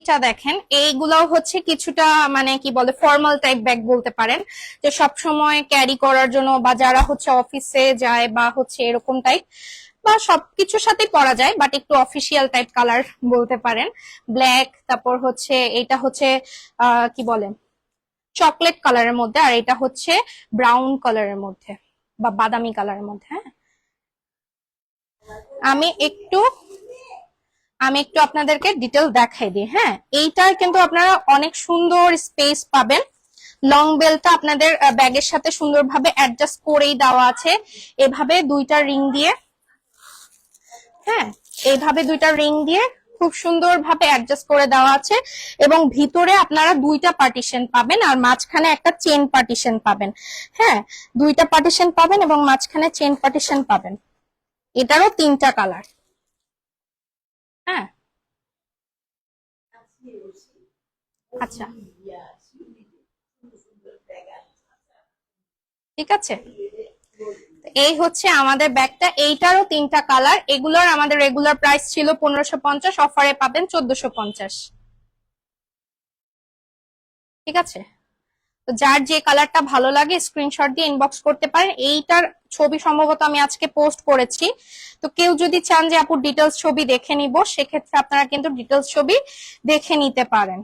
ব্যাগটা দেখেন, এইগুলাও হচ্ছে কিছুটা মানে কি বলে ফর্মাল টাইপ ব্যাগ বলতে পারেন, যে সব সময় ক্যারি করার জন্য বা যারা হচ্ছে অফিসে যায় বা হচ্ছে এরকম টাইপ বা সবকিছুর সাথে পরা যায়, বাট একটু অফিসিয়াল টাইপ কালার বলতে পারেন। ব্ল্যাক, তারপর হচ্ছে এটা হচ্ছে কি বলে চকলেট কালারের মধ্যে, আর এটা হচ্ছে ব্রাউন কালারের মধ্যে বা বাদামি কালারের মধ্যে। হ্যাঁ, আমি একটু আমি একটু আপনাদেরকে ডিটেল দেখাই দিই। হ্যাঁ, এইটার কিন্তু আপনারা অনেক সুন্দর স্পেস পাবেন। লং বেলটা আপনাদের ব্যাগের সাথে সুন্দরভাবে অ্যাডজাস্ট করেই দেওয়া আছে, এভাবে দুইটা রিং দিয়ে। হ্যাঁ, এইভাবে দুইটা রিং দিয়ে খুব সুন্দরভাবে অ্যাডজাস্ট করে দেওয়া আছে, এবং ভিতরে আপনারা দুইটা পার্টিশন পাবেন আর মাঝখানে একটা চেন পার্টিশন পাবেন। হ্যাঁ, দুইটা পার্টিশন পাবেন এবং মাঝখানে চেন পার্টিশন পাবেন। এটারও 3টা কালার। হ্যাঁ, আচ্ছা, ঠিক আছে। এই হচ্ছে আমাদের ব্যাগটা, এইটারও 3টা কালার। এগুলোর আমাদের রেগুলার প্রাইস ছিল 1550, অফারে পাবেন 1450। ঠিক আছে, তো যার যে কালারটা ভালো লাগে স্ক্রিনশট দিয়ে ইনবক্স করতে পারেন। এইটার ছবি সম্ভবত আমি আজকে পোস্ট করেছি, তো কেউ যদি চান যে আপু ডিটেলস ছবি দেখে নিব, সেক্ষেত্রে আপনারা কিন্তু ডিটেলস ছবি দেখে নিতে পারেন।